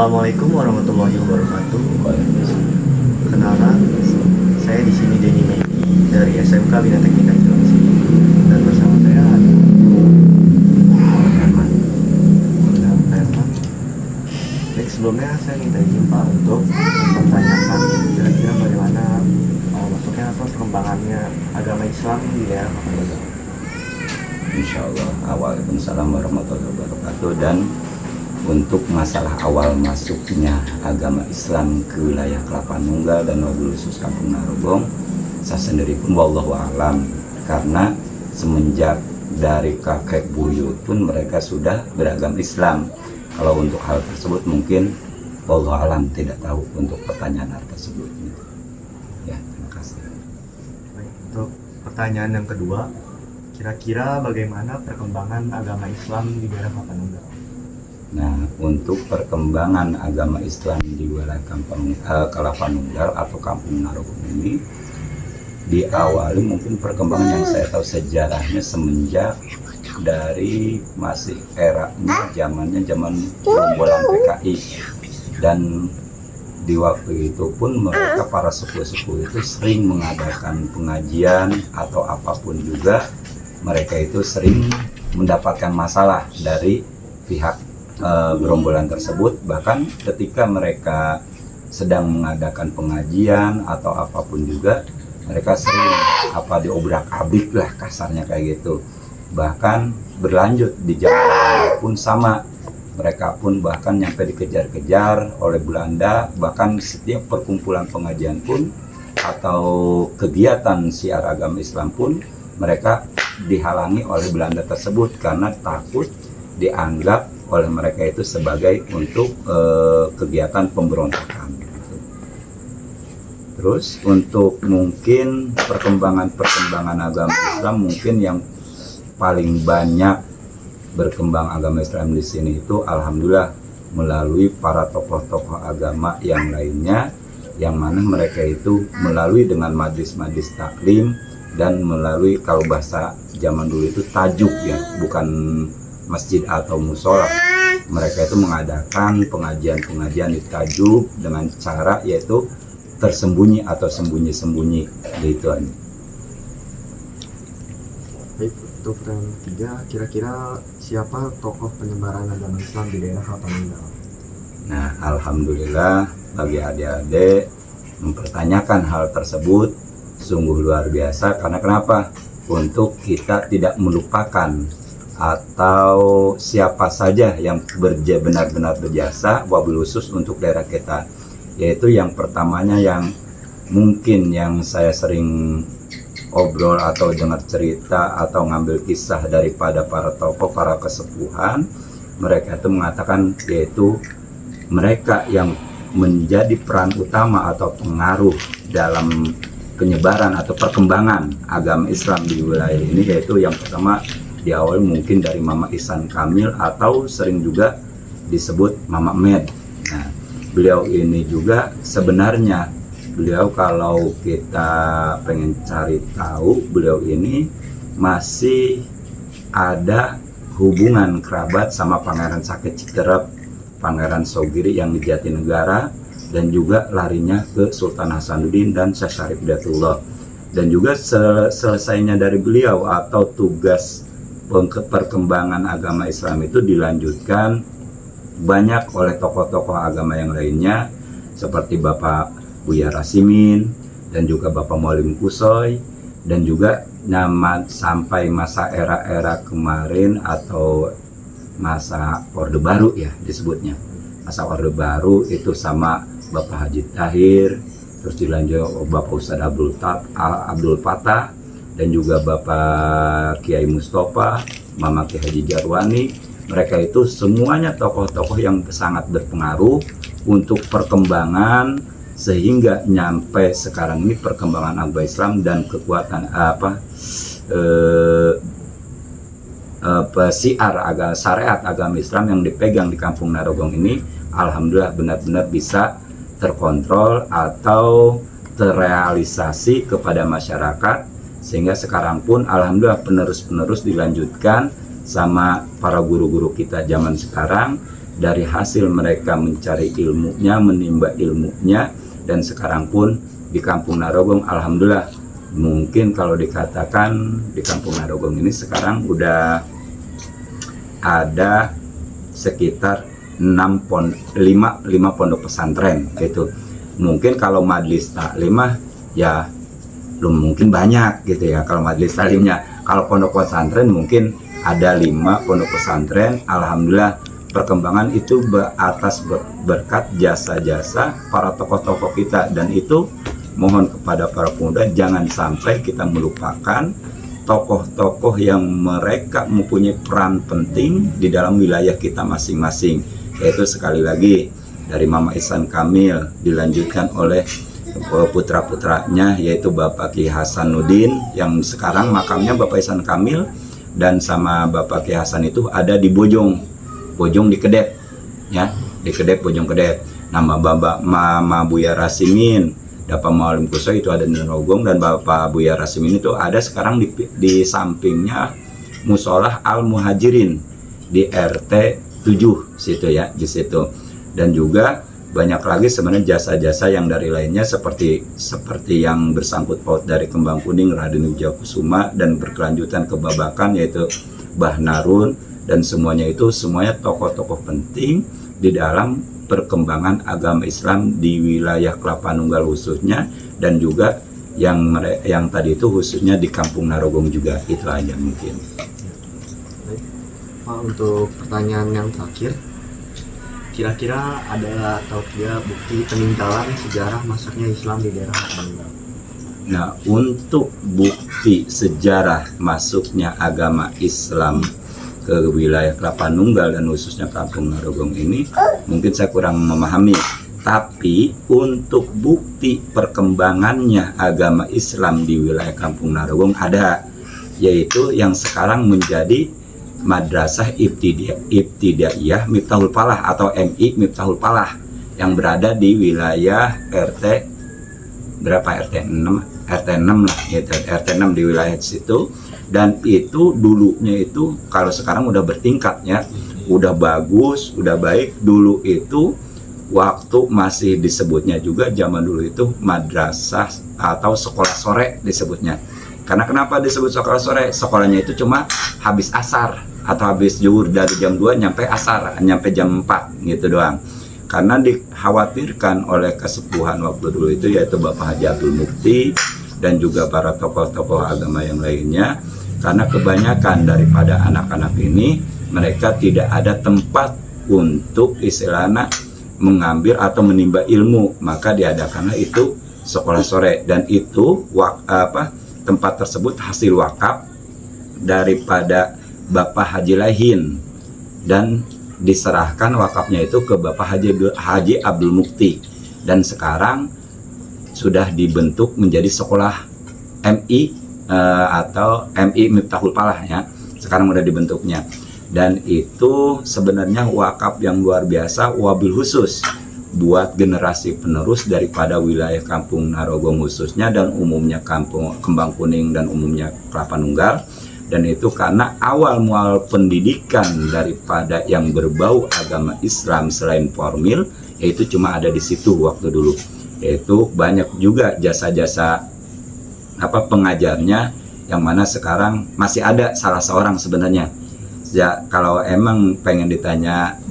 Assalamualaikum warahmatullahi wabarakatuh. Perkenalkan, saya di sini Denny Medi dari SMK Bina Teknik Cilengsi dan bersama saya ada Herman. Baik, sebelumnya saya minta izin Pak untuk mempertanyakan kira-kira bagaimana masuknya atau perkembangannya agama Islam di daerah Papandayan. Insyaallah. Waalaikumsalam warahmatullahi wabarakatuh. Dan untuk masalah awal masuknya agama Islam ke wilayah Kelapa Nunggal dan Wabil Khusus Kampung Narogong, saya sendiri pun wallahu alam, karena semenjak dari kakek buyut pun mereka sudah beragama Islam. Kalau untuk hal tersebut mungkin wallahu alam tidak tahu untuk pertanyaan hal tersebut. Ya, terima kasih. Baik, untuk pertanyaan yang kedua, kira-kira bagaimana perkembangan agama Islam di daerah Papandayan? Nah, untuk perkembangan agama Islam di wilayah Kelapa Nunggal atau Kampung Narogong ini diawali mungkin perkembangan yang saya tahu sejarahnya semenjak dari masih zamannya zaman gerombolan PKI, dan di waktu itu pun mereka para sepuh-sepuh itu sering mengadakan pengajian atau apapun juga, mereka itu sering mendapatkan masalah dari pihak gerombolan tersebut. Bahkan ketika mereka sedang mengadakan pengajian atau apapun juga, mereka sering diobrak-abrik lah kasarnya kayak gitu. Bahkan berlanjut di zaman pun sama, mereka pun bahkan nyampe dikejar-kejar oleh Belanda. Bahkan setiap perkumpulan pengajian pun atau kegiatan syiar agama Islam pun mereka dihalangi oleh Belanda tersebut karena takut dianggap oleh mereka itu sebagai untuk kegiatan pemberontakan. Terus untuk mungkin perkembangan agama Islam, mungkin yang paling banyak berkembang agama Islam di sini itu alhamdulillah melalui para tokoh-tokoh agama yang lainnya, yang mana mereka itu melalui dengan majlis-majlis taklim dan melalui, kalau bahasa zaman dulu itu tajuk ya, bukan masjid atau musola. Mereka itu mengadakan pengajian-pengajian di tajuk dengan cara yaitu tersembunyi atau sembunyi-sembunyi gitu aja. Baik, untuk pertanyaan ketiga, kira-kira siapa tokoh penyebaran agama Islam di daerah Papandayan? Nah, alhamdulillah bagi adik-adik mempertanyakan hal tersebut sungguh luar biasa, karena kenapa? Untuk kita tidak melupakan atau siapa saja yang benar-benar berjasa wabil khusus untuk daerah kita. Yaitu yang pertamanya, yang mungkin yang saya sering obrol atau dengar cerita atau ngambil kisah daripada para tokoh, para kesepuhan, mereka itu mengatakan yaitu mereka yang menjadi peran utama atau pengaruh dalam penyebaran atau perkembangan agama Islam di wilayah ini, yaitu yang pertama di awal mungkin dari Mama Ihsan Kamil atau sering juga disebut Mama Med. Nah, beliau ini juga sebenarnya kalau kita pengen cari tahu, beliau ini masih ada hubungan kerabat sama Pangeran Sakit Citerep, Pangeran Sogiri yang di Jatinegara, dan juga larinya ke Sultan Hasanuddin dan Syekh Syarif Hidayatullah. Dan juga selesainya dari beliau atau tugas perkembangan agama Islam itu dilanjutkan banyak oleh tokoh-tokoh agama yang lainnya seperti Bapak Buya Rasimin dan juga Bapak Mualim Kusoy, dan juga sampai masa era kemarin atau masa Orde Baru ya disebutnya. Masa Orde Baru itu sama Bapak Haji Tahir, terus dilanjut Bapak Ustadz Abdul Fatah, dan juga Bapak Kiai Mustafa, Mama Ki Haji Jarwani. Mereka itu semuanya tokoh-tokoh yang sangat berpengaruh untuk perkembangan, sehingga nyampe sekarang ini perkembangan agama Islam dan kekuatan syariat agama Islam yang dipegang di Kampung Narogong ini, alhamdulillah benar-benar bisa terkontrol atau terrealisasi kepada masyarakat, sehingga sekarang pun alhamdulillah penerus-penerus dilanjutkan sama para guru-guru kita zaman sekarang, dari hasil mereka mencari ilmunya, menimba ilmunya, dan sekarang pun di Kampung Narogong alhamdulillah, mungkin kalau dikatakan di Kampung Narogong ini sekarang udah ada sekitar 5 pondok pesantren gitu. Mungkin kalau majelis taklim ya belum mungkin banyak gitu ya kalau majelis taklimnya. Kalau pondok pesantren mungkin ada 5 pondok pesantren. Alhamdulillah perkembangan itu atas berkat jasa-jasa para tokoh-tokoh kita, dan itu mohon kepada para pemuda jangan sampai kita melupakan tokoh-tokoh yang mereka mempunyai peran penting di dalam wilayah kita masing-masing, yaitu sekali lagi dari Mama Ihsan Kamil dilanjutkan oleh putra-putranya yaitu Bapak Ki Hasanuddin yang sekarang makamnya Bapak Ihsan Kamil dan sama Bapak Ki Hasan itu ada di Bojong di Kedep ya, di Kedep, Bojong Kedep. Nama Bapak Mama Buya Rasimin, Bapak Maulim Kuso itu ada di Narogong, dan Bapak Buya Rasimin itu ada sekarang di sampingnya Musolah Al Muhajirin di RT 7 situ ya, di situ. Dan juga banyak lagi sebenarnya jasa-jasa yang dari lainnya seperti yang bersangkut paut dari Kembang Kuning Raden Wijaya Kusuma dan berkelanjutan ke Babakan yaitu Bah Narun, dan semuanya tokoh-tokoh penting di dalam perkembangan agama Islam di wilayah Kelapa Nunggal khususnya, dan juga yang tadi itu khususnya di Kampung Narogong juga. Itu aja mungkin. Baik. Pak, untuk pertanyaan yang terakhir, kira-kira ada atau tidak bukti peninggalan sejarah masuknya Islam di daerah Kelapa Nunggal? Nah, untuk bukti sejarah masuknya agama Islam ke wilayah Kelapa Nunggal dan khususnya Kampung Narogong ini mungkin saya kurang memahami, tapi untuk bukti perkembangannya agama Islam di wilayah Kampung Narogong ada, yaitu yang sekarang menjadi Madrasah Ibtidaiyah Miftahul Falah atau MI Miftahul Falah yang berada di wilayah RT berapa, RT 6 lah gitu, RT 6 di wilayah situ. Dan itu dulunya itu kalau sekarang udah bertingkat ya, udah bagus, udah baik. Dulu itu waktu masih disebutnya juga zaman dulu itu madrasah atau sekolah sore disebutnya. Karena kenapa disebut sekolah sore? Sekolahnya itu cuma habis asar atau habis zuhur, dari jam 2 nyampe asar, nyampe jam 4 gitu doang. Karena dikhawatirkan oleh kesepuhan waktu dulu itu yaitu Bapak Haji Abdul Mukti dan juga para tokoh-tokoh agama yang lainnya, karena kebanyakan daripada anak-anak ini mereka tidak ada tempat untuk istilahnya mengambil atau menimba ilmu, maka diadakanlah itu sekolah sore. Dan itu tempat tersebut hasil wakaf daripada Bapak Haji Laihin dan diserahkan wakafnya itu ke Bapak Haji Abdul Mukti, dan sekarang sudah dibentuk menjadi sekolah MI atau MI Miftahul Falah ya, sekarang udah dibentuknya. Dan itu sebenarnya wakaf yang luar biasa, wabil khusus buat generasi penerus daripada wilayah Kampung Narogong khususnya, dan umumnya Kampung Kembang Kuning dan umumnya Kelapa Nunggal. Dan itu karena awal mual pendidikan daripada yang berbau agama Islam selain formil yaitu cuma ada di situ waktu dulu. Yaitu banyak juga jasa-jasa pengajarnya yang mana sekarang masih ada salah seorang sebenarnya. Ya, kalau emang pengen ditanya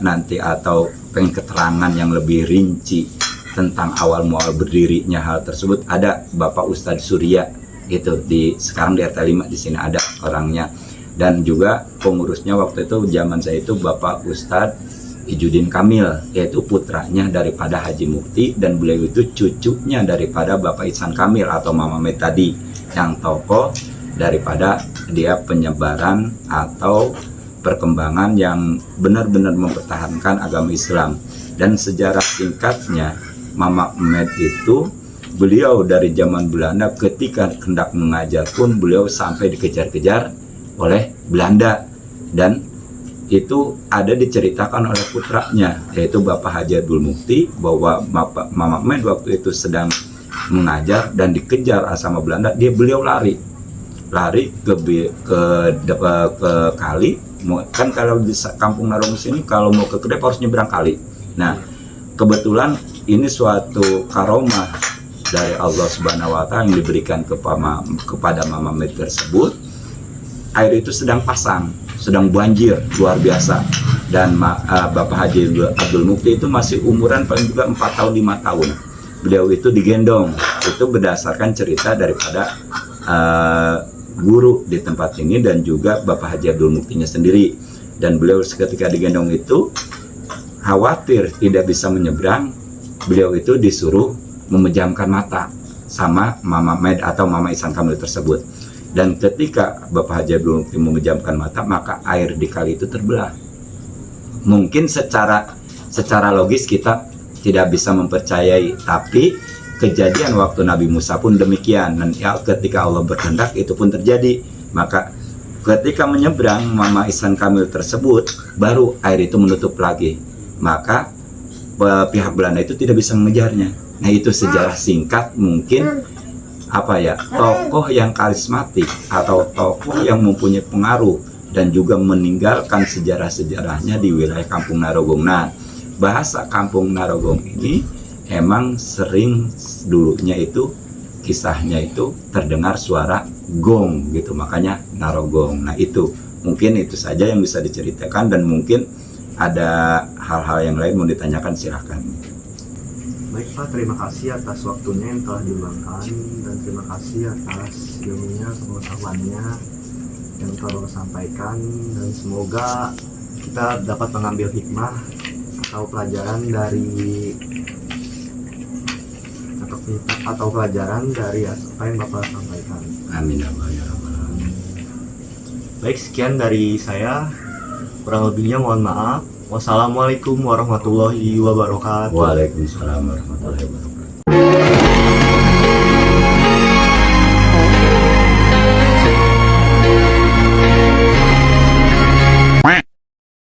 nanti atau pengen keterangan yang lebih rinci tentang awal mual berdirinya hal tersebut, ada Bapak Ustadz Surya itu sekarang di RT 5 di sini ada orangnya. Dan juga pengurusnya waktu itu zaman saya itu Bapak Ustadz Ijudin Kamil, yaitu putranya daripada Haji Mukti, dan beliau itu cucunya daripada Bapak Ihsan Kamil atau Mama Met tadi, yang tokoh daripada dia penyebaran atau perkembangan yang benar-benar mempertahankan agama Islam. Dan sejarah singkatnya Mama Met itu beliau dari zaman Belanda ketika hendak mengajar pun beliau sampai dikejar-kejar oleh Belanda, dan itu ada diceritakan oleh putranya yaitu Bapak Haji Abdul Mukti bahwa Mama Med waktu itu sedang mengajar dan dikejar sama Belanda. Beliau lari ke kali Kan kalau di Kampung Narogung sini kalau mau ke Kedep harus nyebrang kali. Nah, kebetulan ini suatu karomah dari Allah Subhanahu wa taala yang diberikan kepada Mama Med tersebut. Air itu sedang pasang, sedang banjir luar biasa. Dan Bapak Haji Abdul Mukti itu masih umuran paling juga 4 tahun 5 tahun. Beliau itu digendong, itu berdasarkan cerita daripada guru di tempat ini dan juga Bapak Haji Abdul Muktinya sendiri. Dan beliau ketika digendong itu khawatir tidak bisa menyeberang, beliau itu disuruh memejamkan mata sama Mama Med atau Mama Ihsan Kamil tersebut. Dan ketika Bapak Haji Abdul Mukti memejamkan mata, maka air di kali itu terbelah. Mungkin secara logis kita tidak bisa mempercayai, tapi kejadian waktu Nabi Musa pun demikian. Dan ketika Allah berkehendak itu pun terjadi. Maka ketika menyeberang Mama Ihsan Kamil tersebut, baru air itu menutup lagi. Maka pihak Belanda itu tidak bisa mengejarnya. Nah, itu sejarah singkat mungkin tokoh yang karismatik atau tokoh yang mempunyai pengaruh dan juga meninggalkan sejarah-sejarahnya di wilayah Kampung Narogung. Nah, bahasa Kampung Narogung ini emang sering dulunya itu kisahnya itu terdengar suara gong gitu, makanya Narogong. Nah, itu mungkin itu saja yang bisa diceritakan, dan mungkin ada hal-hal yang lain mau ditanyakan, silahkan. Baik Pak, terima kasih atas waktunya yang telah diluangkan, dan terima kasih atas ilmunya, pengetahuannya yang telah sampaikan, dan semoga kita dapat mengambil hikmah atau pelajaran dari apa yang Bapak sampaikan. Amin ya rabbal alamin. Baik, sekian dari saya. Kurang lebihnya mohon maaf. Wassalamualaikum warahmatullahi wabarakatuh. Waalaikumsalam warahmatullahi wabarakatuh.